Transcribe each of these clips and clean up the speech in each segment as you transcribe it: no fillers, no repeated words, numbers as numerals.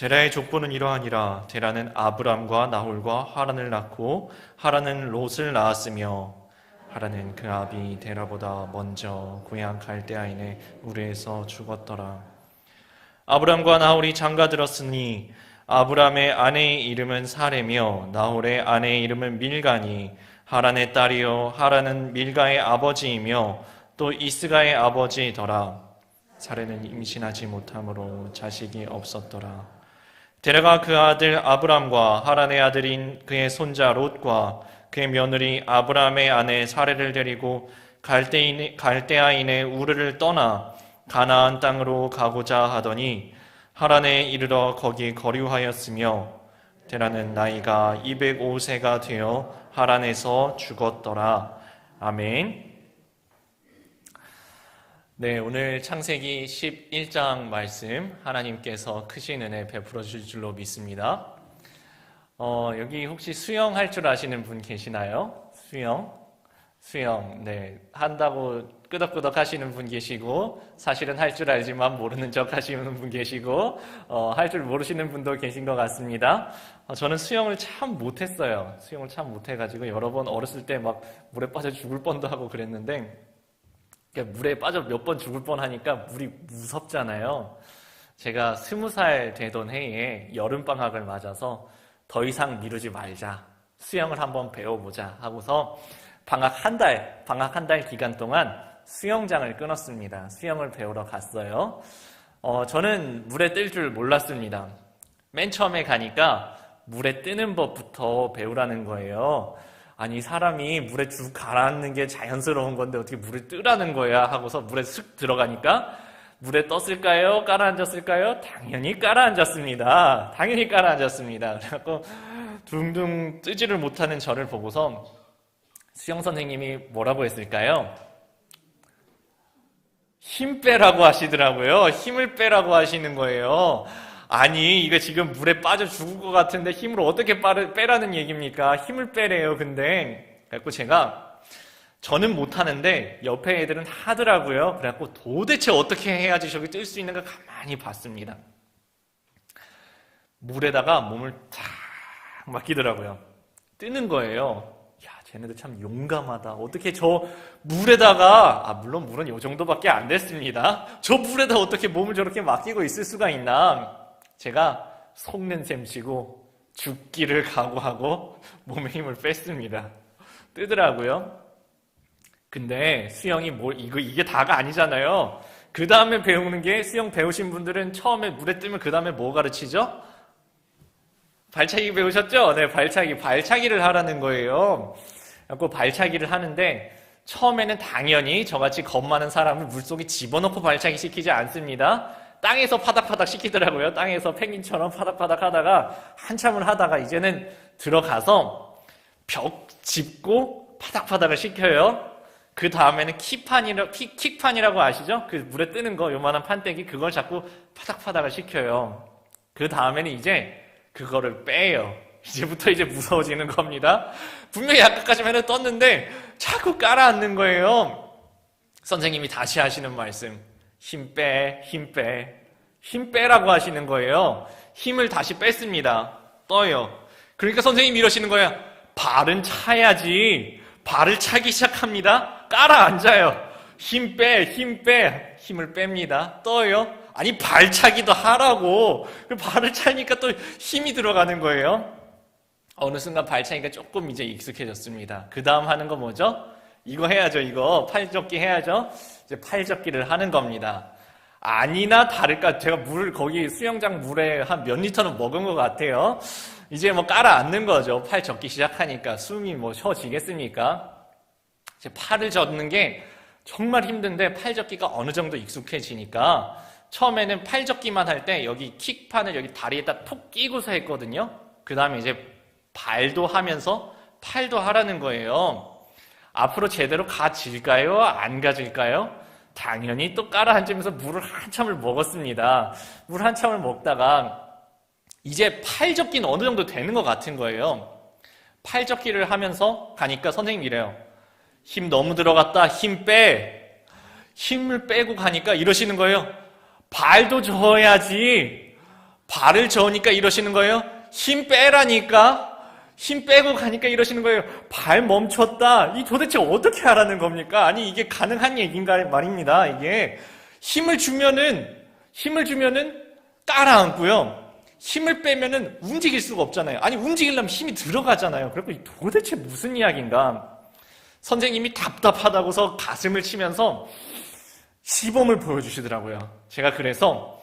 데라의 족보는 이러하니라. 데라는 아브람과 나홀과 하란을 낳고 하란은 롯을 낳았으며 하란은 그 아비 데라보다 먼저 고향 갈대아인의 우르에서 죽었더라. 아브람과 나홀이 장가들었으니 아브람의 아내의 이름은 사레며 나홀의 아내의 이름은 밀가니 하란의 딸이요 하란은 밀가의 아버지이며 또 이스가의 아버지더라. 사레는 임신하지 못함으로 자식이 없었더라. 데라가 그 아들 아브람과 하란의 아들인 그의 손자 롯과 그의 며느리 아브람의 아내 사레를 데리고 갈대아인의 우르를 떠나 가나안 땅으로 가고자 하더니 하란에 이르러 거기 거류하였으며 데라는 나이가 205세가 되어 하란에서 죽었더라. 아멘. 네, 오늘 창세기 11장 말씀 하나님께서 크신 은혜 베풀어 주실 줄로 믿습니다. 여기 혹시 수영할 줄 아시는 분 계시나요? 수영. 네, 한다고 끄덕끄덕 하시는 분 계시고 사실은 할 줄 알지만 모르는 척 하시는 분 계시고 할 줄 모르시는 분도 계신 것 같습니다. 저는 수영을 참 못했어요. 수영을 참 못해가지고 여러 번 어렸을 때 막 물에 빠져 죽을 뻔도 하고 그랬는데 물에 빠져 몇 번 죽을 뻔하니까 물이 무섭잖아요. 제가 20살 되던 해에 여름방학을 맞아서 더 이상 미루지 말자, 수영을 한번 배워보자 하고서 방학 한 달 기간 동안 수영장을 끊었습니다. 수영을 배우러 갔어요. 저는 물에 뜰 줄 몰랐습니다. 맨 처음에 가니까 물에 뜨는 법부터 배우라는 거예요. 아니, 사람이 물에 쭉 가라앉는 게 자연스러운 건데 어떻게 물에 뜨라는 거야 하고서 물에 쓱 들어가니까 물에 떴을까요? 깔아앉았을까요? 당연히 깔아앉았습니다. 그래갖고 둥둥 뜨지를 못하는 저를 보고서 수영 선생님이 뭐라고 했을까요? 힘 빼라고 하시더라고요. 힘을 빼라고 하시는 거예요. 아니, 이거 지금 물에 빠져 죽을 것 같은데 힘을 어떻게 빼라는 얘기입니까? 힘을 빼래요. 근데 그래갖고 저는 못하는데 옆에 애들은 하더라고요. 그래갖고 도대체 어떻게 해야지 저기 뜰 수 있는가 가만히 봤습니다. 물에다가 몸을 탁 맡기더라고요. 뜨는 거예요. 야, 쟤네들 참 용감하다. 어떻게 저 물에다가, 물론 물은 요 정도밖에 안 됐습니다. 저 물에다 어떻게 몸을 저렇게 맡기고 있을 수가 있나. 제가 속는 셈치고 죽기를 각오하고 몸에 힘을 뺐습니다. 뜨더라고요. 근데 수영이 이게 다가 아니잖아요. 그 다음에 배우는 게, 수영 배우신 분들은 처음에 물에 뜨면 그 다음에 뭐 가르치죠? 발차기 배우셨죠? 네, 발차기를 하라는 거예요. 그래서 발차기를 하는데 처음에는 당연히 저같이 겁 많은 사람을 물속에 집어넣고 발차기 시키지 않습니다. 땅에서 파닥파닥 시키더라고요. 땅에서 펭귄처럼 파닥파닥 하다가 한참을 하다가 이제는 들어가서 벽 짚고 파닥파닥을 시켜요. 그 다음에는 킥판이라고 아시죠? 그 물에 뜨는 거, 요만한 판때기, 그걸 자꾸 파닥파닥을 시켜요. 그 다음에는 이제 그거를 빼요. 이제부터 무서워지는 겁니다. 분명히 아까까지만 떴는데 자꾸 깔아앉는 거예요. 선생님이 다시 하시는 말씀. 힘 빼라고 하시는 거예요. 힘을 다시 뺐습니다. 떠요. 그러니까 선생님이 이러시는 거예요. 발은 차야지. 발을 차기 시작합니다. 깔아앉아요. 힘 빼. 힘을 뺍니다. 떠요. 아니, 발차기도 하라고. 발을 차니까 또 힘이 들어가는 거예요. 어느 순간 발차기가 조금 이제 익숙해졌습니다. 그 다음 하는 거 뭐죠? 이거 해야죠, 이거. 팔젓기 해야죠. 이제 팔젓기를 하는 겁니다. 아니나 다를까, 제가 거기 수영장 물에 한 몇 리터는 먹은 것 같아요. 이제 깔아앉는 거죠. 팔 젓기 시작하니까. 숨이 쉬어지겠습니까? 이제 팔을 젓는 게 정말 힘든데 팔 젓기가 어느 정도 익숙해지니까 처음에는 팔 젓기만 할 때 여기 킥판을 여기 다리에다 톡 끼고서 했거든요. 그 다음에 이제 발도 하면서 팔도 하라는 거예요. 앞으로 제대로 가질까요? 안 가질까요? 당연히 또 깔아앉으면서 물을 한참을 먹었습니다. 물 한참을 먹다가 이제 팔젓기는 어느 정도 되는 것 같은 거예요. 팔젓기를 하면서 가니까 선생님이 이래요. 힘 너무 들어갔다. 힘 빼. 힘을 빼고 가니까 이러시는 거예요. 발도 저어야지. 발을 저으니까 이러시는 거예요? 힘 빼라니까? 힘 빼고 가니까 이러시는 거예요. 발 멈췄다. 이 도대체 어떻게 하라는 겁니까? 아니, 이게 가능한 얘기인가 말입니다. 이게 힘을 주면은 깔아앉고요. 힘을 빼면은 움직일 수가 없잖아요. 아니, 움직이려면 힘이 들어가잖아요. 그리고 도대체 무슨 이야기인가? 선생님이 답답하다고서 가슴을 치면서 시범을 보여주시더라고요. 제가 그래서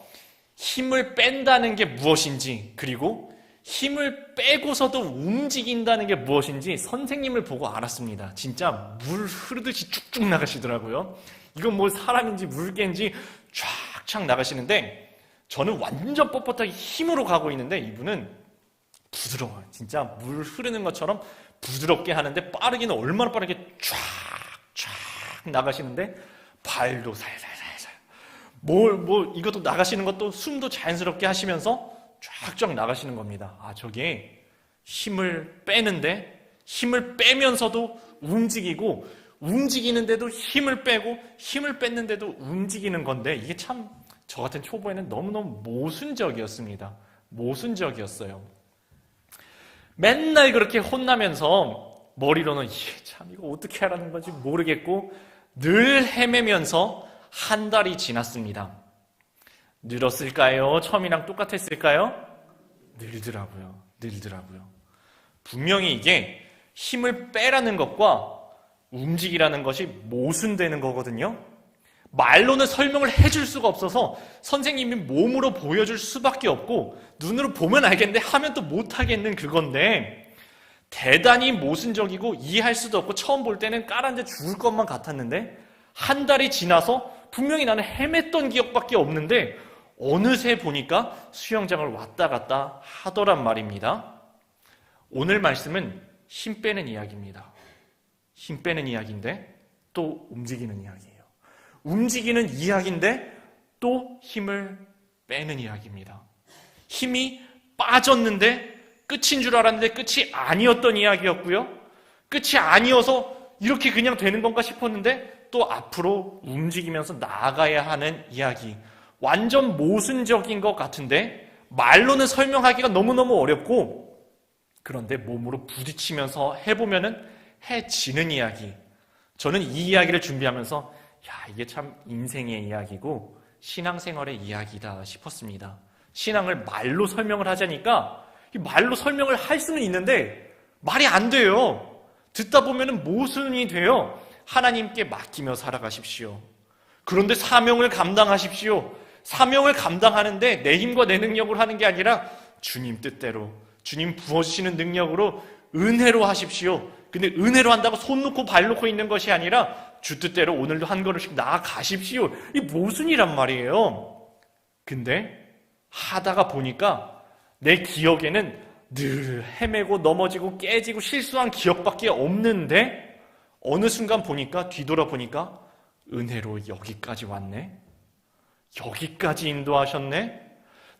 힘을 뺀다는 게 무엇인지, 그리고 힘을 빼고서도 움직인다는 게 무엇인지 선생님을 보고 알았습니다. 진짜 물 흐르듯이 쭉쭉 나가시더라고요. 이건 뭐 사람인지 물개인지 쫙쫙 나가시는데, 저는 완전 뻣뻣하게 힘으로 가고 있는데 이분은 부드러워요. 진짜 물 흐르는 것처럼 부드럽게 하는데, 빠르기는 얼마나 빠르게 쫙쫙 나가시는데, 발도 살살살살 이것도 나가시는 것도 숨도 자연스럽게 하시면서 쫙쫙 나가시는 겁니다. 아, 저게 힘을 빼는데 힘을 빼면서도 움직이고, 움직이는데도 힘을 빼고, 힘을 뺐는데도 움직이는 건데, 이게 참 저 같은 초보에는 너무너무 모순적이었습니다. 모순적이었어요. 맨날 그렇게 혼나면서 머리로는 참 이거 어떻게 하라는 건지 모르겠고 늘 헤매면서 한 달이 지났습니다. 늘었을까요? 처음이랑 똑같았을까요? 늘더라고요. 분명히 이게 힘을 빼라는 것과 움직이라는 것이 모순되는 거거든요. 말로는 설명을 해줄 수가 없어서 선생님이 몸으로 보여줄 수밖에 없고, 눈으로 보면 알겠는데 하면 또 못하겠는 그건데, 대단히 모순적이고 이해할 수도 없고 처음 볼 때는 깔아앉아 죽을 것만 같았는데, 한 달이 지나서 분명히 나는 헤맸던 기억밖에 없는데 어느새 보니까 수영장을 왔다 갔다 하더란 말입니다. 오늘 말씀은 힘 빼는 이야기입니다. 힘 빼는 이야기인데 또 움직이는 이야기예요. 움직이는 이야기인데 또 힘을 빼는 이야기입니다. 힘이 빠졌는데 끝인 줄 알았는데 끝이 아니었던 이야기였고요. 끝이 아니어서 이렇게 그냥 되는 건가 싶었는데 또 앞으로 움직이면서 나아가야 하는 이야기. 완전 모순적인 것 같은데 말로는 설명하기가 너무너무 어렵고, 그런데 몸으로 부딪히면서 해보면은 해지는 이야기. 저는 이 이야기를 준비하면서 이게 참 인생의 이야기고 신앙생활의 이야기다 싶었습니다. 신앙을 말로 설명을 하자니까 말로 설명을 할 수는 있는데 말이 안 돼요. 듣다 보면은 모순이 돼요. 하나님께 맡기며 살아가십시오. 그런데 사명을 감당하십시오. 사명을 감당하는데 내 힘과 내 능력으로 하는 게 아니라 주님 뜻대로, 주님 부어주시는 능력으로 은혜로 하십시오. 근데 은혜로 한다고 손 놓고 발 놓고 있는 것이 아니라 주 뜻대로 오늘도 한 걸음씩 나아가십시오. 이 모순이란 말이에요. 근데 하다가 보니까 내 기억에는 늘 헤매고 넘어지고 깨지고 실수한 기억밖에 없는데, 어느 순간 보니까, 뒤돌아보니까 은혜로 여기까지 왔네? 여기까지 인도하셨네?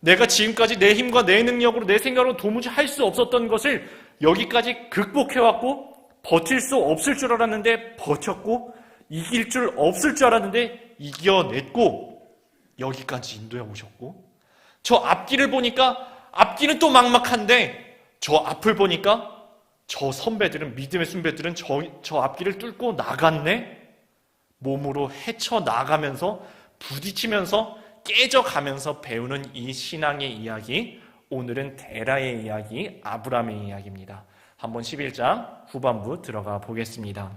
내가 지금까지 내 힘과 내 능력으로 내 생각으로 도무지 할 수 없었던 것을 여기까지 극복해왔고, 버틸 수 없을 줄 알았는데 버텼고, 이길 줄 없을 줄 알았는데 이겨냈고, 여기까지 인도해 오셨고, 저 앞길을 보니까 앞길은 또 막막한데 저 앞을 보니까 저 선배들은, 믿음의 선배들은 저 앞길을 뚫고 나갔네? 몸으로 헤쳐나가면서 부딪히면서 깨져가면서 배우는 이 신앙의 이야기, 오늘은 데라의 이야기, 아브라함의 이야기입니다. 한번 11장 후반부 들어가 보겠습니다.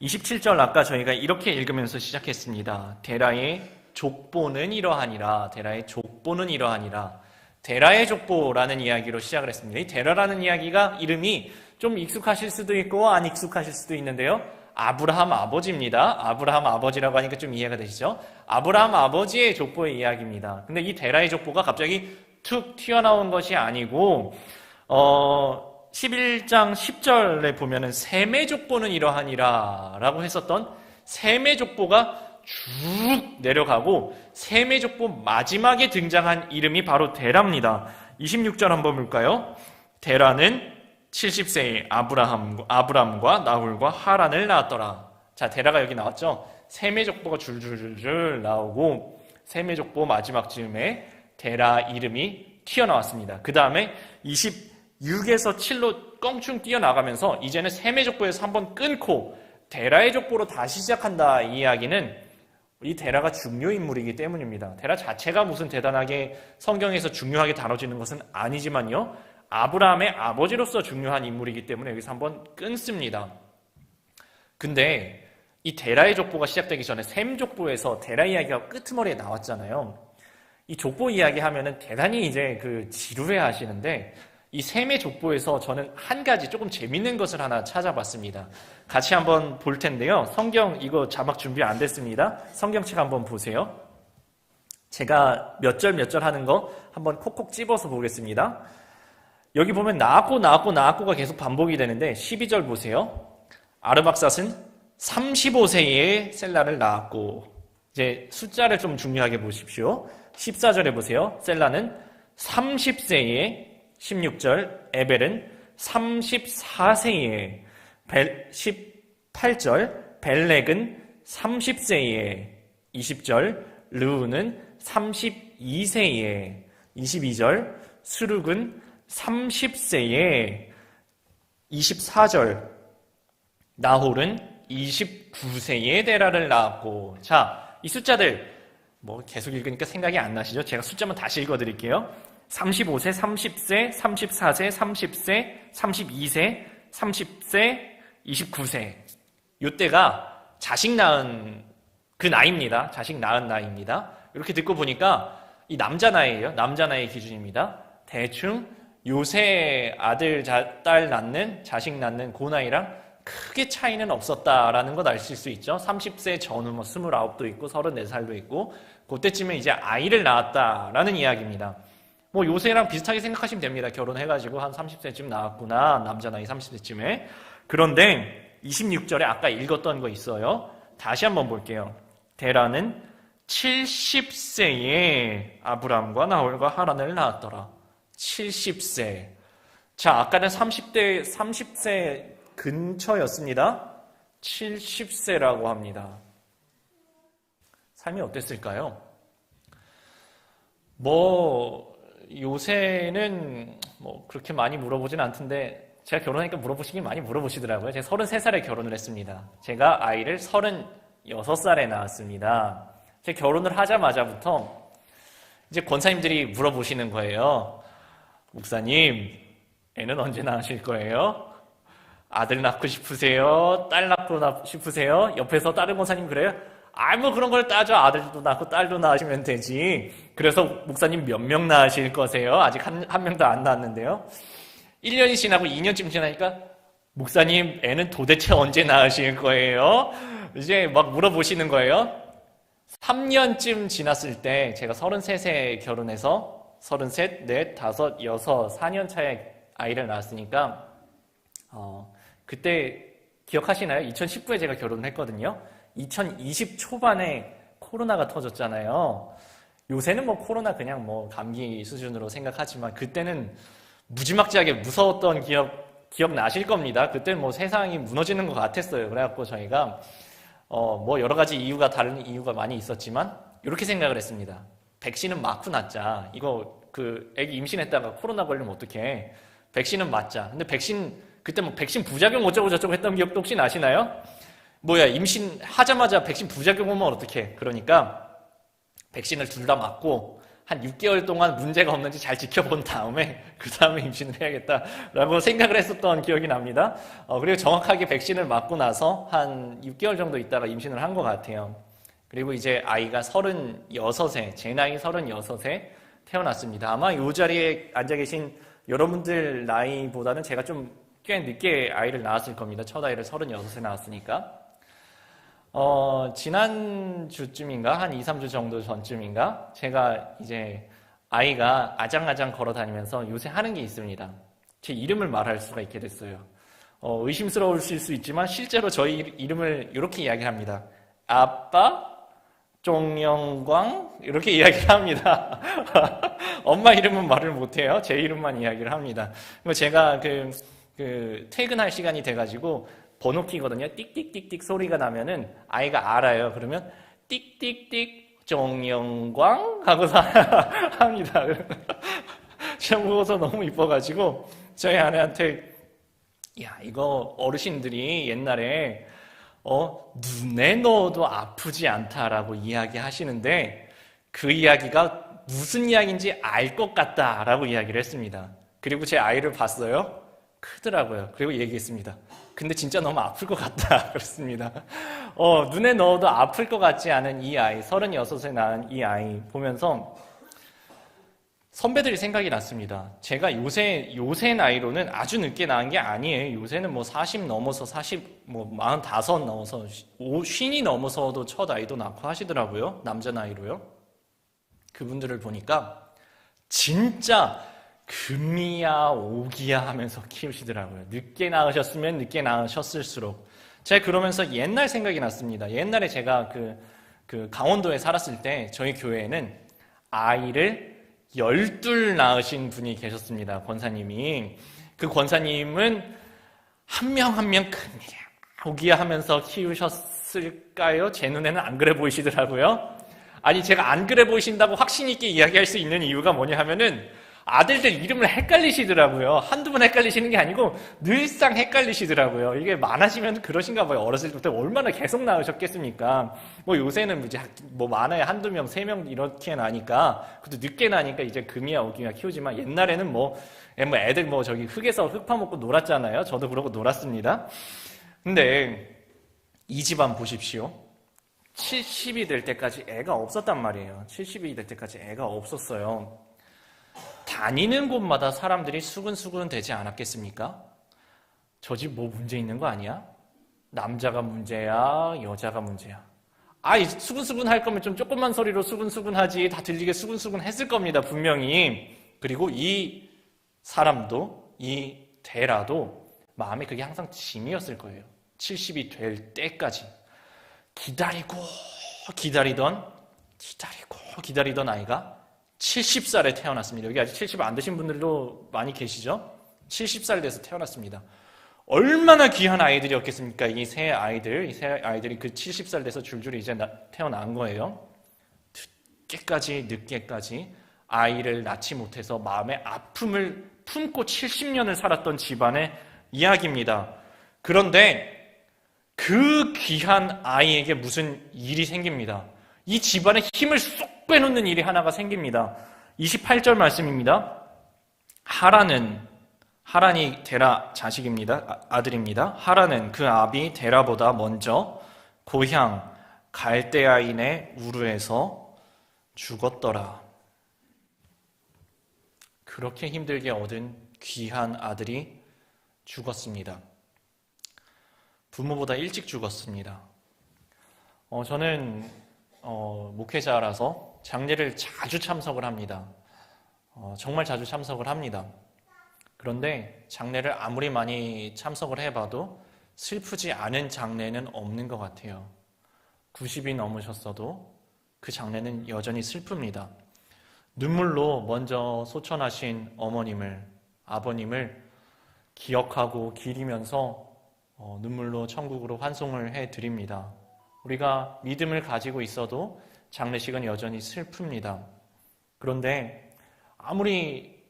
27절 아까 저희가 이렇게 읽으면서 시작했습니다. 데라의 족보는 이러하니라. 데라의 족보는 이러하니라. 데라의 족보라는 이야기로 시작을 했습니다. 이 데라라는 이야기가 이름이 좀 익숙하실 수도 있고 안 익숙하실 수도 있는데요. 아브라함 아버지입니다. 아브라함 아버지라고 하니까 좀 이해가 되시죠? 아브라함 아버지의 족보의 이야기입니다. 근데 이 데라의 족보가 갑자기 툭 튀어나온 것이 아니고 11장 10절에 보면은 셈의 족보는 이러하니라 라고 했었던 셈의 족보가 쭉 내려가고, 셈의 족보 마지막에 등장한 이름이 바로 데라입니다. 26절 한번 볼까요? 데라는 70세의 아브람과 나홀과 하란을 낳았더라. 자, 데라가 여기 나왔죠? 셈의 족보가 줄줄줄 나오고, 셈의 족보 마지막 즈음에 데라 이름이 튀어나왔습니다. 그 다음에 26에서 7로 껑충 뛰어나가면서 이제는 셈의 족보에서 한번 끊고 데라의 족보로 다시 시작한다. 이 이야기는 이 데라가 중요 인물이기 때문입니다. 데라 자체가 무슨 대단하게 성경에서 중요하게 다뤄지는 것은 아니지만요. 아브라함의 아버지로서 중요한 인물이기 때문에 여기서 한번 끊습니다. 근데 이 데라의 족보가 시작되기 전에 셈 족보에서 데라 이야기가 끄트머리에 나왔잖아요. 이 족보 이야기 하면은 대단히 이제 지루해 하시는데 이 셈의 족보에서 저는 한 가지 조금 재밌는 것을 하나 찾아봤습니다. 같이 한번 볼 텐데요. 성경 이거 자막 준비 안 됐습니다. 성경책 한번 보세요. 제가 몇 절 몇 절 하는 거 한번 콕콕 집어서 보겠습니다. 여기 보면 나았고가 계속 반복이 되는데 12절 보세요. 아르박삿은 35세에 셀라를 낳았고, 이제 숫자를 좀 중요하게 보십시오. 14절에 보세요. 셀라는 30세에 16절, 에벨은 34세에 18절, 벨렉은 30세에 20절, 르우는 32세에 22절, 수룩은 30세에 24절, 나홀은 29세에 데라를 낳았고. 자, 이 숫자들 뭐 계속 읽으니까 생각이 안 나시죠? 제가 숫자만 다시 읽어드릴게요. 35세, 30세, 34세, 30세, 32세, 30세, 29세. 이때가 자식 낳은 그 나이입니다. 자식 낳은 나이입니다. 이렇게 듣고 보니까 이 남자 나이예요. 남자 나이 기준입니다. 대충 요새 아들, 딸 낳는, 자식 낳는 그 나이랑 크게 차이는 없었다라는 걸 아실 수 있죠. 30세 전후 29도 있고 34살도 있고 그때쯤에 이제 아이를 낳았다라는 이야기입니다. 뭐 요새랑 비슷하게 생각하시면 됩니다. 결혼해가지고 한 30세쯤 낳았구나. 남자 나이 30세쯤에. 그런데 26절에 아까 읽었던 거 있어요. 다시 한번 볼게요. 데라는 70세에 아브람과 나홀과 하란을 낳았더라. 70세. 자, 아까는 30세 근처였습니다. 70세라고 합니다. 삶이 어땠을까요? 요새는 그렇게 많이 물어보진 않던데 제가 결혼하니까 물어보시긴 많이 물어보시더라고요. 제가 33살에 결혼을 했습니다. 제가 아이를 36살에 낳았습니다. 제가 결혼을 하자마자부터 이제 권사님들이 물어보시는 거예요. 목사님, 애는 언제 낳으실 거예요? 아들 낳고 싶으세요? 딸 낳고 싶으세요? 옆에서 다른 권사님 그래요? 뭐 그런 걸 따져. 아들도 낳고 딸도 낳으시면 되지. 그래서 목사님 몇 명 낳으실 거세요? 아직 한 명도 안 낳았는데요. 1년이 지나고 2년쯤 지나니까 목사님 애는 도대체 언제 낳으실 거예요? 이제 막 물어보시는 거예요. 3년쯤 지났을 때 제가 33세에 결혼해서 33, 4, 5, 6, 4년 차에 아이를 낳았으니까 그때 기억하시나요? 2019에 제가 결혼을 했거든요. 2020 초반에 코로나가 터졌잖아요. 요새는 코로나 그냥 감기 수준으로 생각하지만 그때는 무지막지하게 무서웠던 기억 나실 겁니다. 그때는 세상이 무너지는 것 같았어요. 그래갖고 저희가 여러 가지 다른 이유가 많이 있었지만 이렇게 생각을 했습니다. 백신은 맞고 낳자. 이거 애기 임신했다가 코로나 걸리면 어떡해. 백신은 맞자. 근데 그때 백신 부작용 어쩌고 저쩌고 했던 기억도 혹시 나시나요? 임신하자마자 백신 부작용 오면 어떡해. 그러니까 백신을 둘 다 맞고 한 6개월 동안 문제가 없는지 잘 지켜본 다음에 그 다음에 임신을 해야겠다라고 생각을 했었던 기억이 납니다. 그리고 정확하게 백신을 맞고 나서 한 6개월 정도 있다가 임신을 한 것 같아요. 그리고 이제 아이가 36세, 제 나이 36세 태어났습니다. 아마 이 자리에 앉아 계신 여러분들 나이보다는 제가 좀 꽤 늦게 아이를 낳았을 겁니다. 첫 아이를 36세 낳았으니까. 지난주쯤인가, 한 2, 3주 정도 전쯤인가, 제가 이제 아이가 아장아장 걸어 다니면서 요새 하는 게 있습니다. 제 이름을 말할 수가 있게 됐어요. 의심스러우실 수 있지만 실제로 저희 이름을 이렇게 이야기를 합니다. 아빠, 종영광, 이렇게 이야기를 합니다. 엄마 이름은 말을 못해요. 제 이름만 이야기를 합니다. 제가 퇴근할 시간이 돼가지고 번호키거든요. 띡띡띡띡 소리가 나면은 아이가 알아요. 그러면 띡띡띡 정영광 하고서 합니다. 제가 보고서 너무 이뻐가지고 저희 아내한테 야 이거 어르신들이 옛날에 눈에 넣어도 아프지 않다라고 이야기하시는데 그 이야기가 무슨 이야기인지 알 것 같다라고 이야기를 했습니다. 그리고 제 아이를 봤어요. 크더라고요. 그리고 얘기했습니다. 근데 진짜 너무 아플 것 같다 그랬습니다. 눈에 넣어도 아플 것 같지 않은 이 아이, 36에 낳은 이 아이 보면서 선배들이 생각이 났습니다. 제가 요새 나이로는 아주 늦게 낳은 게 아니에요. 요새는 뭐 40 넘어서 45 넘어서 50이 넘어서도 첫 아이도 낳고 하시더라고요. 남자 나이로요. 그분들을 보니까 진짜 금이야 오기야 하면서 키우시더라고요. 늦게 낳으셨으면 늦게 낳으셨을수록. 제가 그러면서 옛날 생각이 났습니다. 옛날에 제가 그 강원도에 살았을 때 저희 교회에는 아이를 12 낳으신 분이 계셨습니다. 권사님이. 그 권사님은 한 명 한 명 금이야 오기야 하면서 키우셨을까요? 제 눈에는 안 그래 보이시더라고요. 아니 제가 안 그래 보이신다고 확신 있게 이야기할 수 있는 이유가 뭐냐 하면은 아들들 이름을 헷갈리시더라고요. 한두 번 헷갈리시는 게 아니고 늘상 헷갈리시더라고요. 이게 많아지면 그러신가 봐요. 어렸을 때부터 얼마나 계속 낳으셨겠습니까? 뭐 요새는 이제 뭐 많아야 한두 명, 세 명 이렇게 나니까 그것도 늦게 나니까 이제 금이야 오기야 키우지만 옛날에는 뭐 애들 뭐 저기 흙에서 흙 파먹고 놀았잖아요. 저도 그러고 놀았습니다. 근데 이 집안 보십시오. 70이 될 때까지 애가 없었단 말이에요. 70이 될 때까지 애가 없었어요. 다니는 곳마다 사람들이 수근수근 되지 않았겠습니까? 저 집 뭐 문제 있는 거 아니야? 남자가 문제야? 여자가 문제야? 아이 수근수근 할 거면 좀 조그만 소리로 수근수근 하지 다 들리게 수근수근 했을 겁니다. 분명히. 그리고 이 사람도 이 대라도 마음에 그게 항상 짐이었을 거예요. 70이 될 때까지 기다리고 기다리던 아이가 70살에 태어났습니다. 여기 아직 70 안 되신 분들도 많이 계시죠? 70살 돼서 태어났습니다. 얼마나 귀한 아이들이었겠습니까? 이 세 아이들이 그 70살 돼서 줄줄이 이제 태어난 거예요. 늦게까지 아이를 낳지 못해서 마음의 아픔을 품고 70년을 살았던 집안의 이야기입니다. 그런데 그 귀한 아이에게 무슨 일이 생깁니다. 이 집안의 힘을 쏙 빼놓는 일이 하나가 생깁니다. 28절 말씀입니다. 하란이 데라 자식입니다. 아들입니다. 하란은 그 아비 데라보다 먼저 고향 갈대아인의 우르에서 죽었더라. 그렇게 힘들게 얻은 귀한 아들이 죽었습니다. 부모보다 일찍 죽었습니다. 저는 목회자라서 장례를 자주 참석을 합니다. 정말 자주 참석을 합니다. 그런데 장례를 아무리 많이 참석을 해봐도 슬프지 않은 장례는 없는 것 같아요. 90이 넘으셨어도 그 장례는 여전히 슬픕니다. 눈물로 먼저 소천하신 어머님을, 아버님을 기억하고 기리면서 눈물로 천국으로 환송을 해드립니다. 우리가 믿음을 가지고 있어도 장례식은 여전히 슬픕니다. 그런데 아무리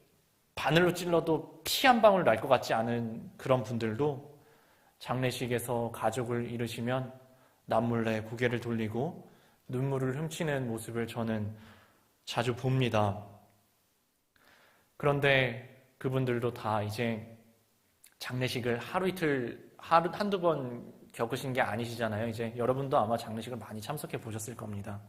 바늘로 찔러도 피 한 방울 날 것 같지 않은 그런 분들도 장례식에서 가족을 잃으시면 남몰래 고개를 돌리고 눈물을 훔치는 모습을 저는 자주 봅니다. 그런데 그분들도 다 이제 장례식을 하루 이틀, 한두 번 겪으신 게 아니시잖아요. 이제 여러분도 아마 장례식을 많이 참석해 보셨을 겁니다.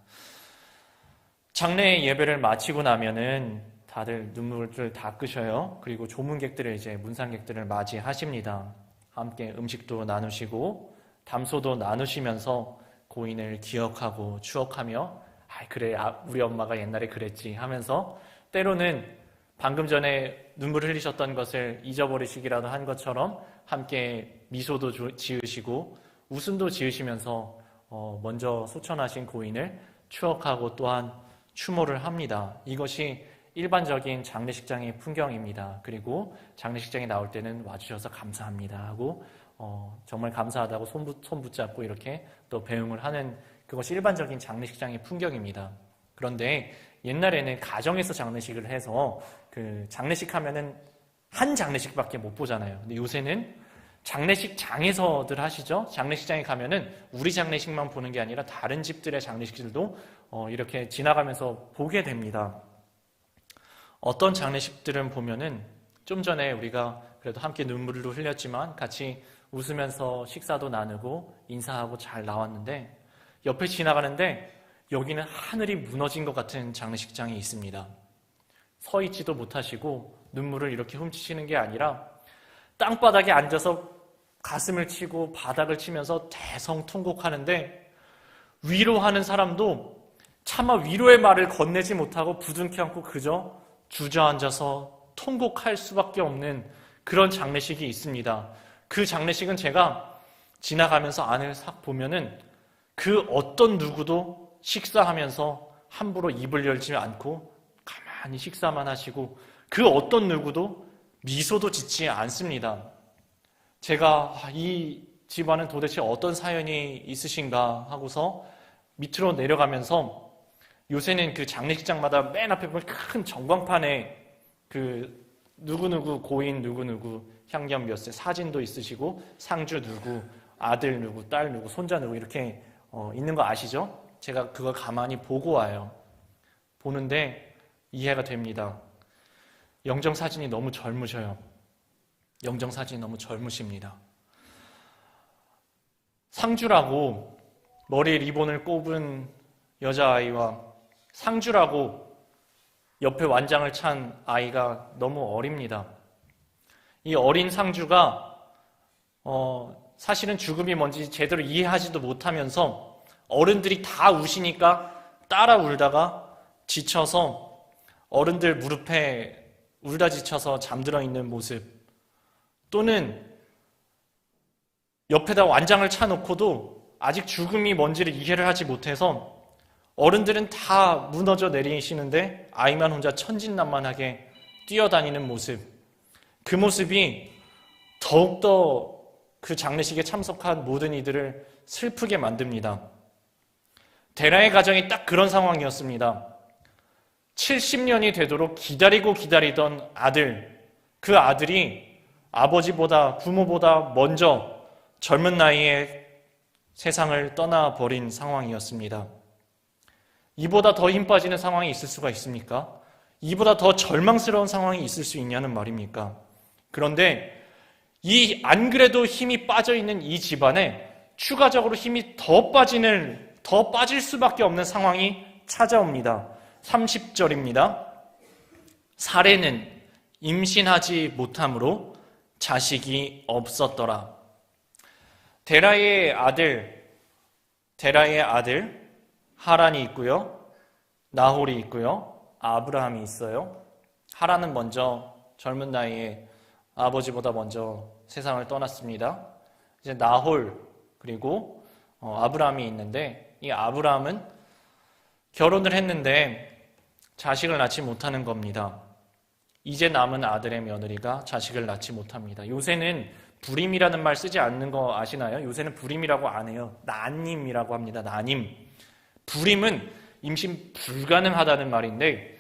장례 예배를 마치고 나면은 다들 눈물을 닦으셔요. 그리고 조문객들을 이제 문상객들을 맞이하십니다. 함께 음식도 나누시고 담소도 나누시면서 고인을 기억하고 추억하며 그래 우리 엄마가 옛날에 그랬지 하면서 때로는 방금 전에 눈물을 흘리셨던 것을 잊어버리시기라도 한 것처럼 함께 미소도 지으시고 웃음도 지으시면서 먼저 소천하신 고인을 추억하고 또한 추모를 합니다. 이것이 일반적인 장례식장의 풍경입니다. 그리고 장례식장에 나올 때는 와주셔서 감사합니다 하고 정말 감사하다고 손 붙잡고 이렇게 또 배웅을 하는 그것이 일반적인 장례식장의 풍경입니다. 그런데 옛날에는 가정에서 장례식을 해서 그 장례식 하면은 한 장례식밖에 못 보잖아요. 근데 요새는 장례식장에서들 하시죠? 장례식장에 가면은 우리 장례식만 보는 게 아니라 다른 집들의 장례식들도 이렇게 지나가면서 보게 됩니다. 어떤 장례식들은 보면은 좀 전에 우리가 그래도 함께 눈물도 흘렸지만 같이 웃으면서 식사도 나누고 인사하고 잘 나왔는데 옆에 지나가는데 여기는 하늘이 무너진 것 같은 장례식장이 있습니다. 서 있지도 못하시고 눈물을 이렇게 훔치시는 게 아니라 땅바닥에 앉아서 가슴을 치고 바닥을 치면서 대성통곡하는데 위로하는 사람도 차마 위로의 말을 건네지 못하고 부둥켜 안고 그저 주저앉아서 통곡할 수밖에 없는 그런 장례식이 있습니다. 그 장례식은 제가 지나가면서 안을 싹 보면은 그 어떤 누구도 식사하면서 함부로 입을 열지 않고 가만히 식사만 하시고 그 어떤 누구도 미소도 짓지 않습니다. 제가 이 집안은 도대체 어떤 사연이 있으신가 하고서 밑으로 내려가면서 요새는 그 장례식장마다 맨 앞에 보면 큰 전광판에 그 누구누구 고인 누구누구 향년 몇 세 사진도 있으시고 상주 누구 아들 누구 딸 누구 손자 누구 이렇게 있는 거 아시죠? 제가 그걸 가만히 보고 와요. 보는데 이해가 됩니다. 영정사진이 너무 젊으셔요. 영정사진이 너무 젊으십니다. 상주라고 머리에 리본을 꼽은 여자아이와 상주라고 옆에 완장을 찬 아이가 너무 어립니다. 이 어린 상주가 사실은 죽음이 뭔지 제대로 이해하지도 못하면서 어른들이 다 우시니까 따라 울다가 지쳐서 어른들 무릎에 울다 지쳐서 잠들어 있는 모습, 또는 옆에다 완장을 차놓고도 아직 죽음이 뭔지를 이해를 하지 못해서 어른들은 다 무너져 내리시는데 아이만 혼자 천진난만하게 뛰어다니는 모습, 그 모습이 더욱더 그 장례식에 참석한 모든 이들을 슬프게 만듭니다. 데라의 가정이 딱 그런 상황이었습니다. 70년이 되도록 기다리고 기다리던 아들, 그 아들이 아버지보다 부모보다 먼저 젊은 나이에 세상을 떠나버린 상황이었습니다. 이보다 더 힘 빠지는 상황이 있을 수가 있습니까? 이보다 더 절망스러운 상황이 있을 수 있냐는 말입니까? 그런데 이 안 그래도 힘이 빠져있는 이 집안에 추가적으로 힘이 더 빠질 수밖에 없는 상황이 찾아옵니다. 30절입니다. 사례는 임신하지 못함으로 자식이 없었더라. 데라의 아들 하란이 있고요. 나홀이 있고요. 아브라함이 있어요. 하란은 먼저 젊은 나이에 아버지보다 먼저 세상을 떠났습니다. 이제 나홀 그리고 아브라함이 있는데 이 아브라함은 결혼을 했는데 자식을 낳지 못하는 겁니다. 이제 남은 아들의 며느리가 자식을 낳지 못합니다. 요새는 불임이라는 말 쓰지 않는 거 아시나요? 요새는 불임이라고 안 해요. 난임이라고 합니다. 난임. 불임은 임신 불가능하다는 말인데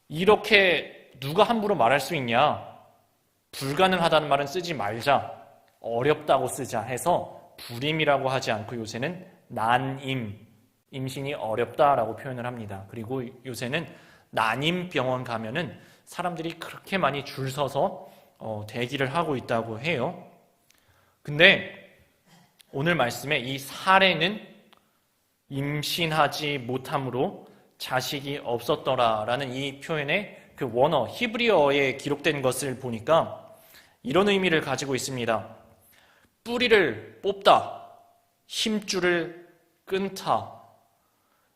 이렇게 누가 함부로 말할 수 있냐? 불가능하다는 말은 쓰지 말자. 어렵다고 쓰자 해서 불임이라고 하지 않고 요새는 난임, 임신이 어렵다라고 표현을 합니다. 그리고 요새는 난임병원 가면은 사람들이 그렇게 많이 줄 서서 대기를 하고 있다고 해요. 근데 오늘 말씀에 이 사례는 임신하지 못함으로 자식이 없었더라라는 이 표현의 그 원어, 히브리어에 기록된 것을 보니까 이런 의미를 가지고 있습니다. 뿌리를 뽑다, 힘줄을 끊다.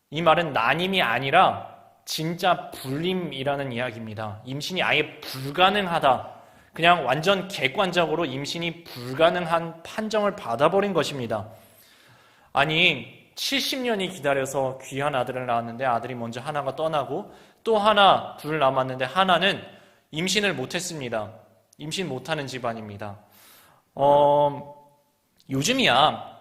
이 말은 난임이 아니라 진짜 불임이라는 이야기입니다. 임신이 아예 불가능하다. 그냥 완전 객관적으로 임신이 불가능한 판정을 받아버린 것입니다. 아니 70년이 기다려서 귀한 아들을 낳았는데 아들이 먼저 하나가 떠나고 또 하나 둘 남았는데 하나는 임신을 못했습니다. 임신 못하는 집안입니다. 요즘이야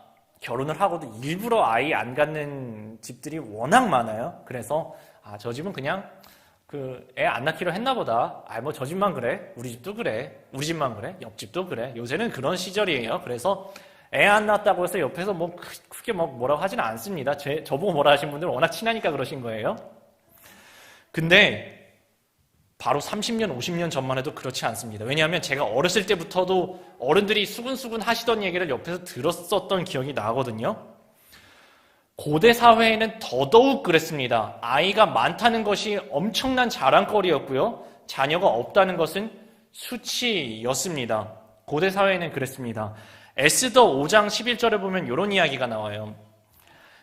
결혼을 하고도 일부러 아이 안 갖는 집들이 워낙 많아요. 그래서 저 집은 그냥 애 안 낳기로 했나 보다. 뭐 저 집만 그래. 우리 집도 그래. 우리 집만 그래. 옆집도 그래. 요새는 그런 시절이에요. 그래서 애 안 낳았다고 해서 옆에서 크게 뭐라고 하지는 않습니다. 저보고 뭐라 하신 분들은 워낙 친하니까 그러신 거예요. 근데 바로 30년, 50년 전만 해도 그렇지 않습니다. 왜냐하면 제가 어렸을 때부터도 어른들이 수근수근 하시던 얘기를 옆에서 들었었던 기억이 나거든요. 고대 사회에는 더더욱 그랬습니다. 아이가 많다는 것이 엄청난 자랑거리였고요. 자녀가 없다는 것은 수치였습니다. 고대 사회에는 그랬습니다. 에스더 5장 11절에 보면 이런 이야기가 나와요.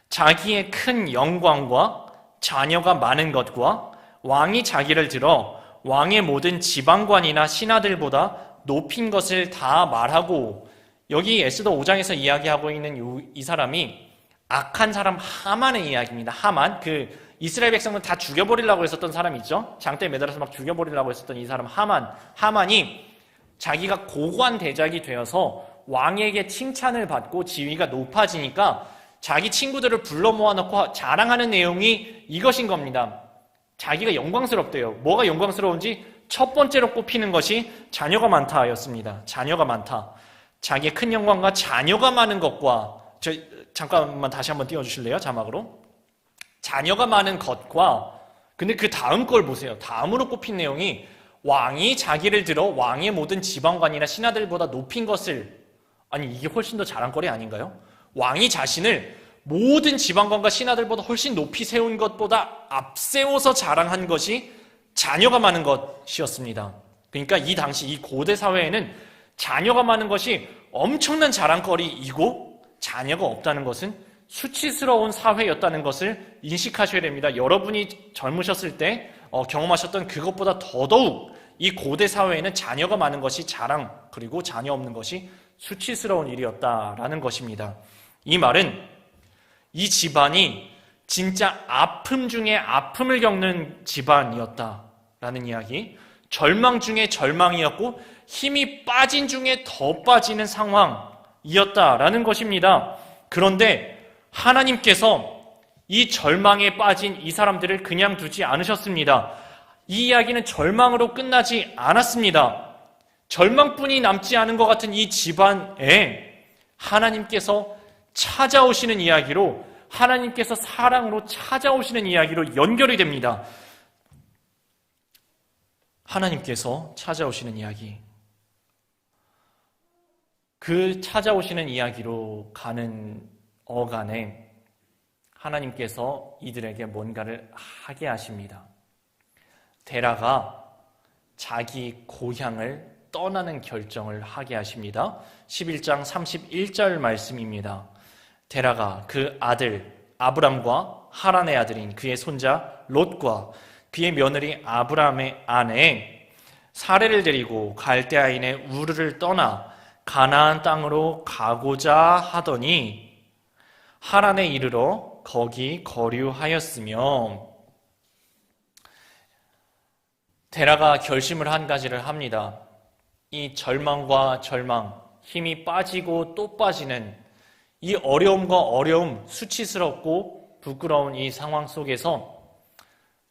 자기의 큰 영광과 자녀가 많은 것과 왕이 자기를 들어 왕의 모든 지방관이나 신하들보다 높인 것을 다 말하고, 여기 에스더 5장에서 이야기하고 있는 이 사람이 악한 사람 하만의 이야기입니다. 하만, 이스라엘 백성을 다 죽여버리려고 했었던 사람 있죠? 장대에 매달아서 막 죽여버리려고 했었던 이 사람 하만이 자기가 고관 대작이 되어서 왕에게 칭찬을 받고 지위가 높아지니까 자기 친구들을 불러 모아놓고 자랑하는 내용이 이것인 겁니다. 자기가 영광스럽대요. 뭐가 영광스러운지 첫 번째로 꼽히는 것이 자녀가 많다였습니다. 자녀가 많다. 자기의 큰 영광과 자녀가 많은 것과, 잠깐만 다시 한번 띄워주실래요? 자막으로. 자녀가 많은 것과, 근데 그 다음 걸 보세요. 다음으로 꼽힌 내용이 왕이 자기를 들어 왕의 모든 지방관이나 신하들보다 높인 것을, 아니 이게 훨씬 더 자랑거리 아닌가요? 왕이 자신을 모든 지방관과 신하들보다 훨씬 높이 세운 것보다 앞세워서 자랑한 것이 자녀가 많은 것이었습니다. 그러니까 이 당시 이 고대 사회에는 자녀가 많은 것이 엄청난 자랑거리이고 자녀가 없다는 것은 수치스러운 사회였다는 것을 인식하셔야 됩니다. 여러분이 젊으셨을 때 경험하셨던 그것보다 더더욱 이 고대 사회에는 자녀가 많은 것이 자랑, 그리고 자녀 없는 것이 수치스러운 일이었다라는 것입니다. 이 말은 이 집안이 진짜 아픔 중에 아픔을 겪는 집안이었다라는 이야기, 절망 중에 절망이었고 힘이 빠진 중에 더 빠지는 상황이었다라는 것입니다. 그런데 하나님께서 이 절망에 빠진 이 사람들을 그냥 두지 않으셨습니다. 이 이야기는 절망으로 끝나지 않았습니다. 절망뿐이 남지 않은 것 같은 이 집안에 하나님께서 찾아오시는 이야기로, 하나님께서 사랑으로 찾아오시는 이야기로 연결이 됩니다. 하나님께서 찾아오시는 이야기. 그 찾아오시는 이야기로 가는 어간에 하나님께서 이들에게 뭔가를 하게 하십니다. 데라가 자기 고향을 떠나는 결정을 하게 하십니다. 11장 31절 말씀입니다. 데라가 그 아들 아브람과 하란의 아들인 그의 손자 롯과 그의 며느리 아브람의 아내 사레를 데리고 갈대아인의 우르를 떠나 가나안 땅으로 가고자 하더니 하란에 이르러 거기 거류하였으며, 데라가 결심을 한 가지를 합니다. 이 절망과 절망, 힘이 빠지고 또 빠지는 이 어려움과 어려움, 수치스럽고 부끄러운 이 상황 속에서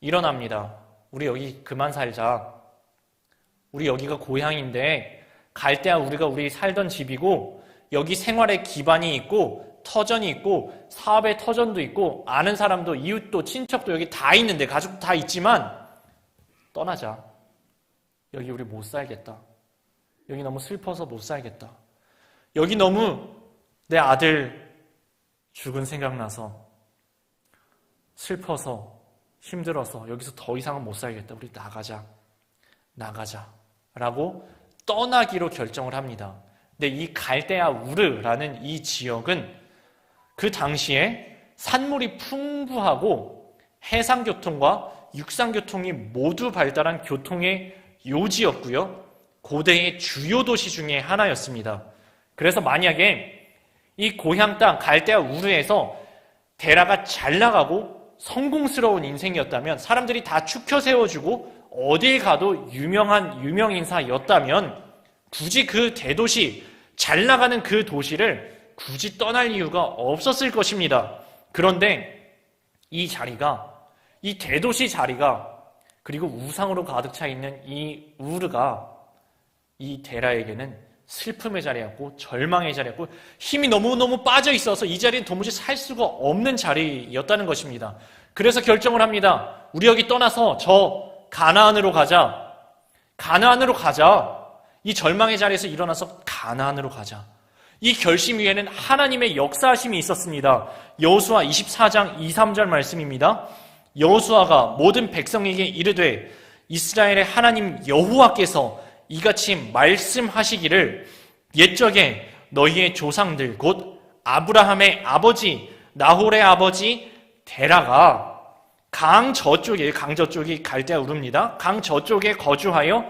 일어납니다. 우리 여기 그만 살자. 우리 여기가 고향인데 갈대아 우리가 우리 살던 집이고 여기 생활의 기반이 있고 터전이 있고 사업의 터전도 있고 아는 사람도 이웃도 친척도 여기 다 있는데 가족도 다 있지만 떠나자. 여기 우리 못 살겠다. 여기 너무 슬퍼서 못 살겠다. 여기 너무 내 아들 죽은 생각나서 슬퍼서 힘들어서 여기서 더 이상은 못 살겠다. 우리 나가자 라고 떠나기로 결정을 합니다. 근데 이 갈대아 우르라는 이 지역은 그 당시에 산물이 풍부하고 해상교통과 육상교통이 모두 발달한 교통의 요지였고요. 고대의 주요 도시 중에 하나였습니다. 그래서 만약에 이 고향 땅 갈대아 우르에서 데라가 잘 나가고 성공스러운 인생이었다면, 사람들이 다 축혀 세워주고 어딜 가도 유명 인사였다면, 굳이 그 대도시, 잘 나가는 그 도시를 굳이 떠날 이유가 없었을 것입니다. 그런데 이 자리가, 이 대도시 자리가, 그리고 우상으로 가득 차 있는 이 우르가 이 데라에게는 슬픔의 자리였고 절망의 자리였고 힘이 너무너무 빠져 있어서 이 자리는 도무지 살 수가 없는 자리였다는 것입니다. 그래서 결정을 합니다. 우리 여기 떠나서 저 가나안으로 가자. 가나안으로 가자. 이 절망의 자리에서 일어나서 가나안으로 가자. 이 결심 위에는 하나님의 역사하심이 있었습니다. 여호수아 24장 2, 3절 말씀입니다. 여호수아가 모든 백성에게 이르되 이스라엘의 하나님 여호와께서 이같이 말씀하시기를 옛적에 너희의 조상들 곧 아브라함의 아버지 나홀의 아버지 데라가 강 저쪽이 갈대아 우르입니다. 강 저쪽에 거주하여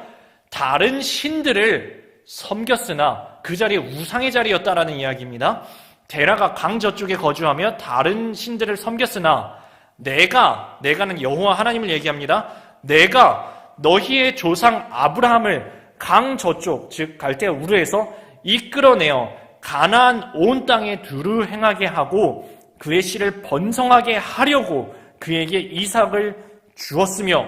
다른 신들을 섬겼으나 그 자리에 우상의 자리였다라는 이야기입니다. 데라가 강 저쪽에 거주하며 다른 신들을 섬겼으나 내가는 여호와 하나님을 얘기합니다. 내가 너희의 조상 아브라함을 강 저쪽 즉 갈대아 우르에서 이끌어내어 가나안 온 땅에 두루 행하게 하고 그의 씨를 번성하게 하려고 그에게 이삭을 주었으며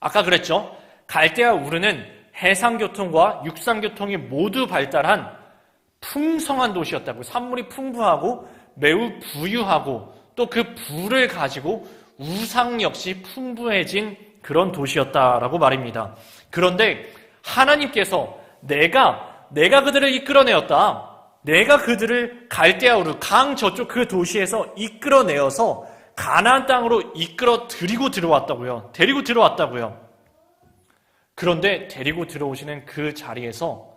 아까 그랬죠. 갈대아 우르는 해상교통과 육상교통이 모두 발달한 풍성한 도시였다고. 산물이 풍부하고 매우 부유하고 또 그 부를 가지고 우상 역시 풍부해진 그런 도시였다라고 말입니다. 그런데 하나님께서 내가 그들을 이끌어내었다. 내가 그들을 갈대아 우르 강 저쪽 그 도시에서 이끌어내어서 가나안 땅으로 이끌어 데리고 들어왔다고요. 그런데 데리고 들어오시는 그 자리에서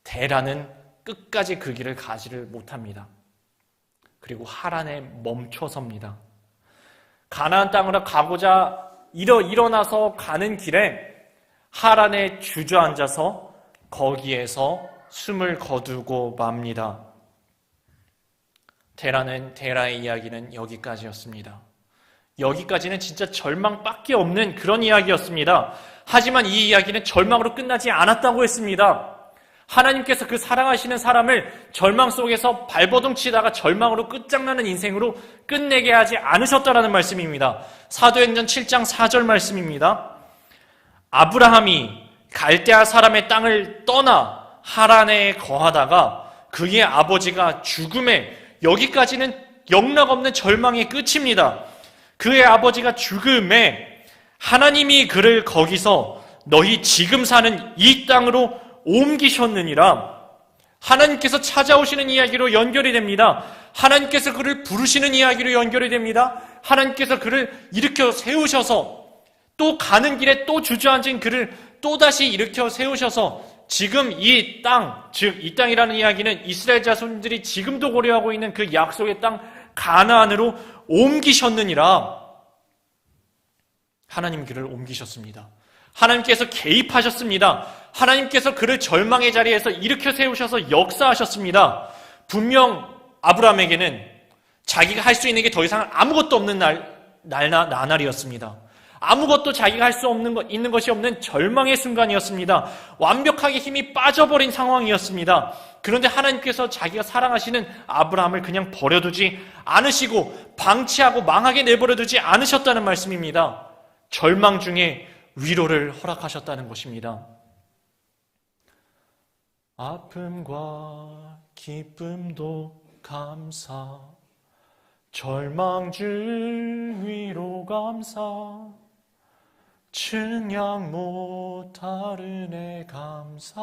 데라는 끝까지 그 길을 가지를 못합니다. 그리고 하란에 멈춰섭니다. 가나안 땅으로 가고자 일어나서 가는 길에 하란에 주저앉아서 거기에서 숨을 거두고 맙니다. 데라의 이야기는 여기까지였습니다. 여기까지는 진짜 절망밖에 없는 그런 이야기였습니다. 하지만 이 이야기는 절망으로 끝나지 않았다고 했습니다. 하나님께서 그 사랑하시는 사람을 절망 속에서 발버둥 치다가 절망으로 끝장나는 인생으로 끝내게 하지 않으셨다라는 말씀입니다. 사도행전 7장 4절 말씀입니다. 아브라함이 갈대아 사람의 땅을 떠나 하란에 거하다가 그의 아버지가 죽음에, 여기까지는 영락없는 절망의 끝입니다. 그의 아버지가 죽음에 하나님이 그를 거기서 너희 지금 사는 이 땅으로 옮기셨느니라. 하나님께서 찾아오시는 이야기로 연결이 됩니다. 하나님께서 그를 부르시는 이야기로 연결이 됩니다. 하나님께서 그를 일으켜 세우셔서 또 가는 길에 또 주저앉은 그를 또다시 일으켜 세우셔서 지금 이 땅, 즉 이 땅이라는 이야기는 이스라엘 자손들이 지금도 고려하고 있는 그 약속의 땅 가나안으로 옮기셨느니라. 하나님 그를 옮기셨습니다. 하나님께서 개입하셨습니다. 하나님께서 그를 절망의 자리에서 일으켜 세우셔서 역사하셨습니다. 분명 아브라함에게는 자기가 할 수 있는 게 더 이상 아무것도 없는 나날이었습니다. 아무것도 자기가 할 수 있는 것이 없는 절망의 순간이었습니다. 완벽하게 힘이 빠져버린 상황이었습니다. 그런데 하나님께서 자기가 사랑하시는 아브라함을 그냥 버려두지 않으시고 방치하고 망하게 내버려두지 않으셨다는 말씀입니다. 절망 중에 위로를 허락하셨다는 것입니다. 아픔과 기쁨도 감사, 절망 중 위로 감사, 증량 못할 은혜 감사,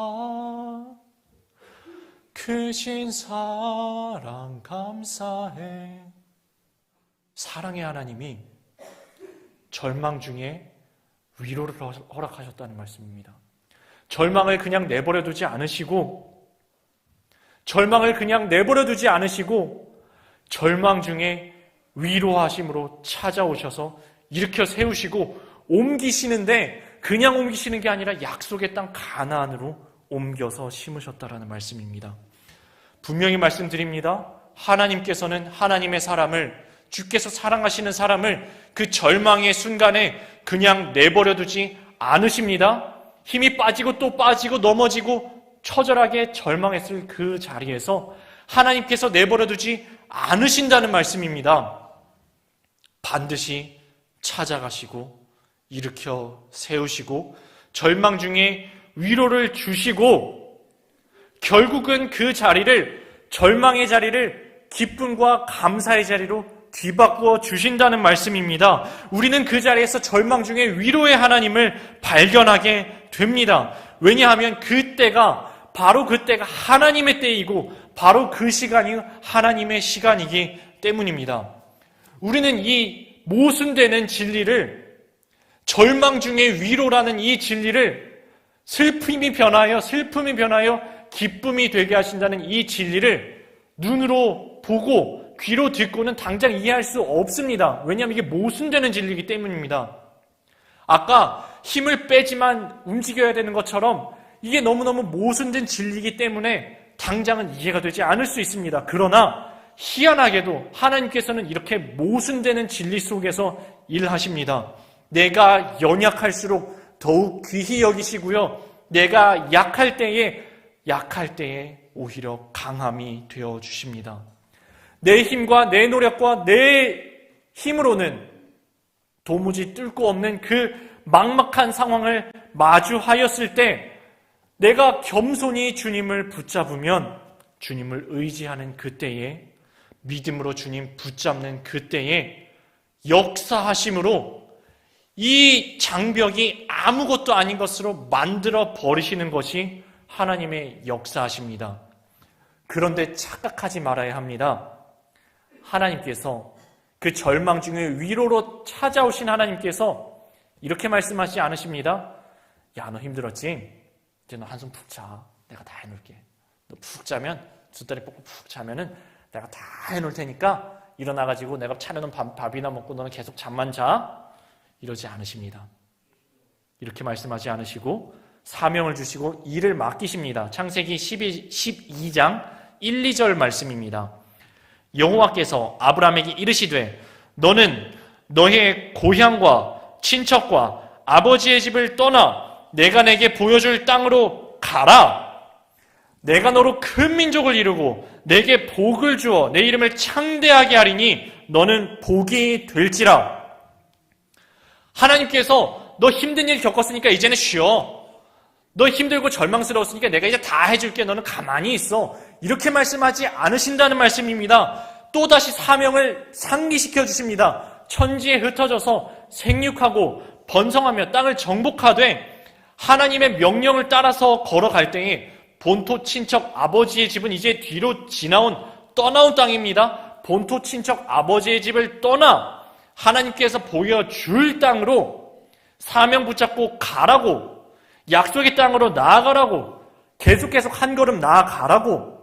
크신 사랑 감사해. 사랑의 하나님이 절망 중에 위로를 허락하셨다는 말씀입니다. 절망을 그냥 내버려두지 않으시고 절망 중에 위로하심으로 찾아오셔서 일으켜 세우시고 옮기시는데 그냥 옮기시는 게 아니라 약속의 땅 가나안으로 옮겨서 심으셨다라는 말씀입니다. 분명히 말씀드립니다. 하나님께서는 하나님의 사람을, 주께서 사랑하시는 사람을 그 절망의 순간에 그냥 내버려두지 않으십니다. 힘이 빠지고 또 빠지고 넘어지고 처절하게 절망했을 그 자리에서 하나님께서 내버려 두지 않으신다는 말씀입니다. 반드시 찾아가시고 일으켜 세우시고 절망 중에 위로를 주시고 결국은 그 자리를, 절망의 자리를 기쁨과 감사의 자리로 뒤바꾸어 주신다는 말씀입니다. 우리는 그 자리에서 절망 중에 위로의 하나님을 발견하게 됩니다. 왜냐하면 그때가, 바로 그때가 하나님의 때이고 바로 그 시간이 하나님의 시간이기 때문입니다. 우리는 이 모순되는 진리를, 절망 중에 위로라는 이 진리를 슬픔이 변하여 기쁨이 되게 하신다는 이 진리를 눈으로 보고 귀로 듣고는 당장 이해할 수 없습니다. 왜냐하면 이게 모순되는 진리이기 때문입니다. 아까 힘을 빼지만 움직여야 되는 것처럼 이게 너무너무 모순된 진리이기 때문에 당장은 이해가 되지 않을 수 있습니다. 그러나 희한하게도 하나님께서는 이렇게 모순되는 진리 속에서 일하십니다. 내가 연약할수록 더욱 귀히 여기시고요. 내가 약할 때에 오히려 강함이 되어 주십니다. 내 힘과 내 노력과 내 힘으로는 도무지 뚫고 없는 그 막막한 상황을 마주하였을 때 내가 겸손히 주님을 붙잡으면, 주님을 의지하는 그때에, 믿음으로 주님 붙잡는 그때에 역사하심으로 이 장벽이 아무것도 아닌 것으로 만들어 버리시는 것이 하나님의 역사하십니다. 그런데 착각하지 말아야 합니다. 하나님께서, 그 절망 중에 위로로 찾아오신 하나님께서 이렇게 말씀하시지 않으십니다. 야, 너 힘들었지? 이제 너 한숨 푹 자. 내가 다 해놓을게. 너 푹 자면, 두 다리 뻗고 푹 자면은 내가 다 해놓을 테니까 일어나가지고 내가 차려놓은 밥이나 먹고 너는 계속 잠만 자. 이러지 않으십니다. 이렇게 말씀하지 않으시고 사명을 주시고 일을 맡기십니다. 창세기 12장 1, 2절 말씀입니다. 여호와께서 아브라함에게 이르시되 너는 너의 고향과 친척과 아버지의 집을 떠나 내가 내게 보여줄 땅으로 가라. 내가 너로 큰 민족을 이루고 내게 복을 주어 내 이름을 창대하게 하리니 너는 복이 될지라. 하나님께서 너 힘든 일 겪었으니까 이제는 쉬어. 너 힘들고 절망스러웠으니까 내가 이제 다 해줄게. 너는 가만히 있어. 이렇게 말씀하지 않으신다는 말씀입니다. 또다시 사명을 상기시켜 주십니다. 천지에 흩어져서 생육하고 번성하며 땅을 정복하되 하나님의 명령을 따라서 걸어갈 때에 본토 친척 아버지의 집은 이제 뒤로 떠나온 땅입니다. 본토 친척 아버지의 집을 떠나 하나님께서 보여줄 땅으로 사명 붙잡고 가라고, 약속의 땅으로 나아가라고, 계속 한 걸음 나아가라고,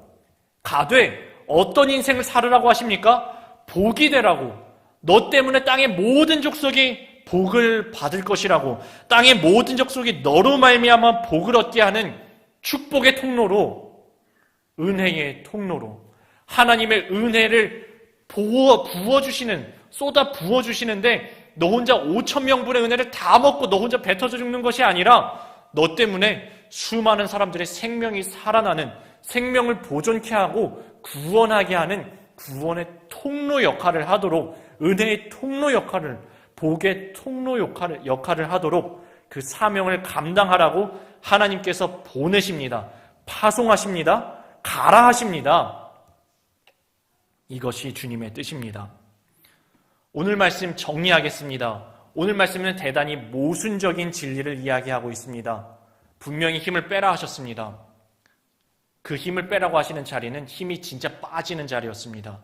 가되 어떤 인생을 살으라고 하십니까? 복이 되라고, 너 때문에 땅의 모든 족속이 복을 받을 것이라고, 땅의 모든 족속이 너로 말미암아 복을 얻게 하는 축복의 통로로, 은혜의 통로로, 하나님의 은혜를 부어주시는, 쏟아 부어주시는데 너 혼자 5,000명분의 은혜를 다 먹고 너 혼자 뱉어져 죽는 것이 아니라 너 때문에 수많은 사람들의 생명이 살아나는, 생명을 보존케 하고 구원하게 하는 구원의 통로 역할을 하도록, 은혜의 통로 역할을, 복의 통로 역할을 하도록 그 사명을 감당하라고 하나님께서 보내십니다. 파송하십니다. 가라 하십니다. 이것이 주님의 뜻입니다. 오늘 말씀 정리하겠습니다. 오늘 말씀은 대단히 모순적인 진리를 이야기하고 있습니다. 분명히 힘을 빼라 하셨습니다. 그 힘을 빼라고 하시는 자리는 힘이 진짜 빠지는 자리였습니다.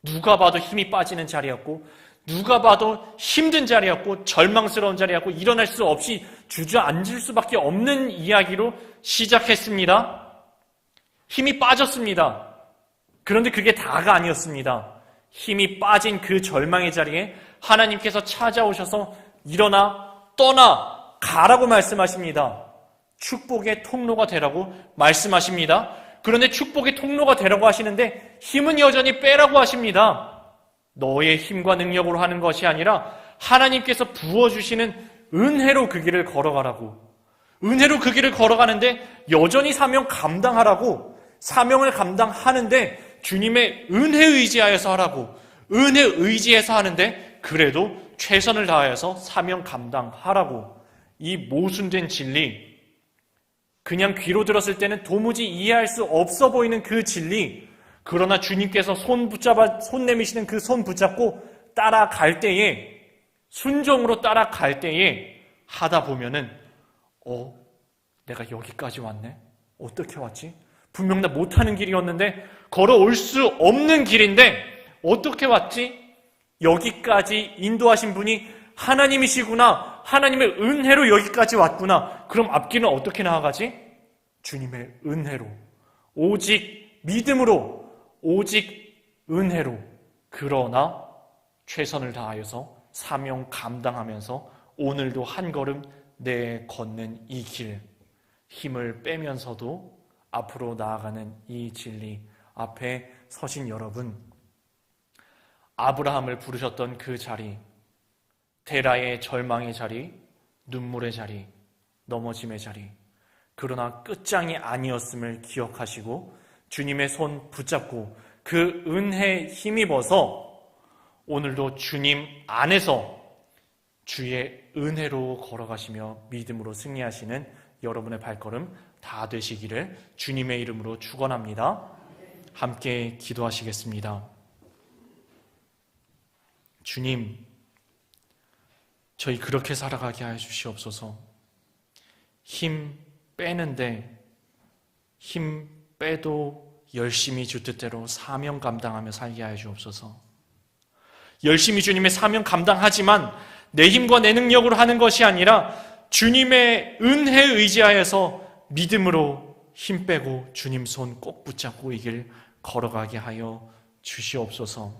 누가 봐도 힘이 빠지는 자리였고, 누가 봐도 힘든 자리였고, 절망스러운 자리였고, 일어날 수 없이 주저앉을 수밖에 없는 이야기로 시작했습니다. 힘이 빠졌습니다. 그런데 그게 다가 아니었습니다. 힘이 빠진 그 절망의 자리에 하나님께서 찾아오셔서 일어나, 떠나, 가라고 말씀하십니다. 축복의 통로가 되라고 말씀하십니다. 그런데 축복의 통로가 되라고 하시는데 힘은 여전히 빼라고 하십니다. 너의 힘과 능력으로 하는 것이 아니라 하나님께서 부어주시는 은혜로 그 길을 걸어가라고, 은혜로 그 길을 걸어가는데 여전히 사명 감당하라고, 사명을 감당하는데 주님의 은혜 의지하여서 하라고. 은혜 의지해서 하는데 그래도 최선을 다하여서 사명 감당하라고. 이 모순된 진리, 그냥 귀로 들었을 때는 도무지 이해할 수 없어 보이는 그 진리, 그러나 주님께서 손 내미시는 그 손 붙잡고 따라갈 때에, 순종으로 따라갈 때에 하다 보면은 내가 여기까지 왔네? 어떻게 왔지? 분명 나 못하는 길이었는데, 걸어올 수 없는 길인데 어떻게 왔지? 여기까지 인도하신 분이 하나님이시구나. 하나님의 은혜로 여기까지 왔구나. 그럼 앞길은 어떻게 나아가지? 주님의 은혜로, 오직 믿음으로, 오직 은혜로. 그러나 최선을 다하여서 사명 감당하면서 오늘도 한 걸음 내걷는 이 길, 힘을 빼면서도 앞으로 나아가는 이 진리 앞에 서신 여러분, 아브라함을 부르셨던 그 자리, 데라의 절망의 자리, 눈물의 자리, 넘어짐의 자리, 그러나 끝장이 아니었음을 기억하시고 주님의 손 붙잡고 그 은혜에 힘입어서 오늘도 주님 안에서 주의 은혜로 걸어가시며 믿음으로 승리하시는 여러분의 발걸음 다 되시기를 주님의 이름으로 축원합니다. 함께 기도하시겠습니다. 주님, 저희 그렇게 살아가게 하여 주시옵소서. 힘 빼는데 힘 빼도 열심히 주 뜻대로 사명 감당하며 살게 하여 주옵소서. 열심히 주님의 사명 감당하지만 내 힘과 내 능력으로 하는 것이 아니라 주님의 은혜에 의지하여서 믿음으로 힘 빼고 주님 손 꼭 붙잡고 이 길 걸어가게 하여 주시옵소서.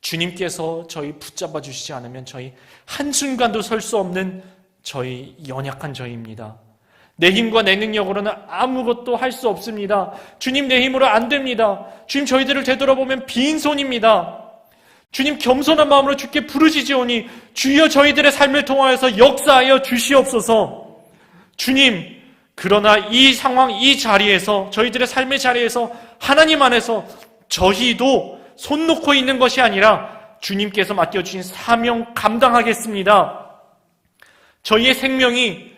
주님께서 저희 붙잡아 주시지 않으면 저희 한순간도 설 수 없는 저희 연약한 저희입니다. 내 힘과 내 능력으로는 아무것도 할 수 없습니다. 주님, 내 힘으로 안 됩니다. 주님, 저희들을 되돌아보면 빈손입니다. 주님, 겸손한 마음으로 주께 부르짖으오니 주여 저희들의 삶을 통하여서 역사하여 주시옵소서. 주님, 그러나 이 상황, 이 자리에서, 저희들의 삶의 자리에서 하나님 안에서 저희도 손 놓고 있는 것이 아니라 주님께서 맡겨주신 사명 감당하겠습니다. 저희의 생명이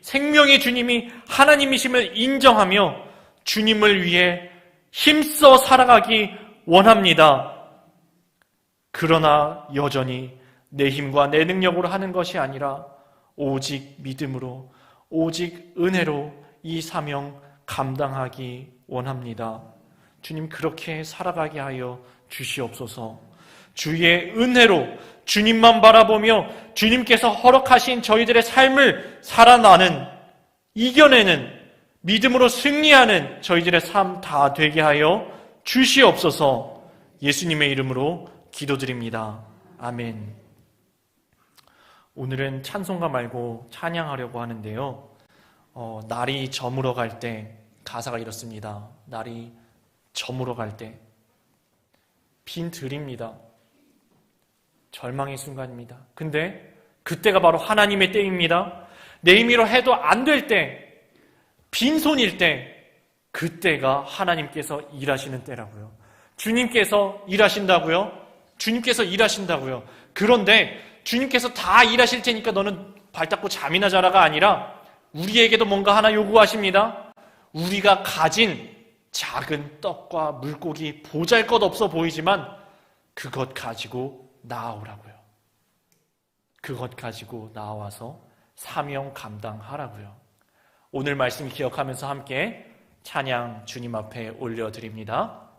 생명의 주님이 하나님이심을 인정하며 주님을 위해 힘써 살아가기 원합니다. 그러나 여전히 내 힘과 내 능력으로 하는 것이 아니라 오직 믿음으로, 오직 은혜로 이 사명 감당하기 원합니다. 주님, 그렇게 살아가게 하여 주시옵소서. 주의 은혜로 주님만 바라보며 주님께서 허락하신 저희들의 삶을 살아나는, 이겨내는, 믿음으로 승리하는 저희들의 삶 다 되게 하여 주시옵소서. 예수님의 이름으로 기도드립니다. 아멘. 오늘은 찬송가 말고 찬양하려고 하는데요. 날이 저물어 갈 때, 가사가 이렇습니다. 날이 저물어 갈 때 빈 들입니다. 절망의 순간입니다. 근데 그때가 바로 하나님의 때입니다. 내 힘으로 해도 안 될 때, 빈손일 때, 그때가 하나님께서 일하시는 때라고요. 주님께서 일하신다고요? 주님께서 일하신다고요. 그런데 주님께서 다 일하실 테니까 너는 발 닦고 잠이나 자라가 아니라 우리에게도 뭔가 하나 요구하십니다. 우리가 가진 작은 떡과 물고기 보잘것없어 보이지만 그것 가지고 나아오라고요. 그것 가지고 나와서 사명 감당하라고요. 오늘 말씀 기억하면서 함께 찬양 주님 앞에 올려드립니다.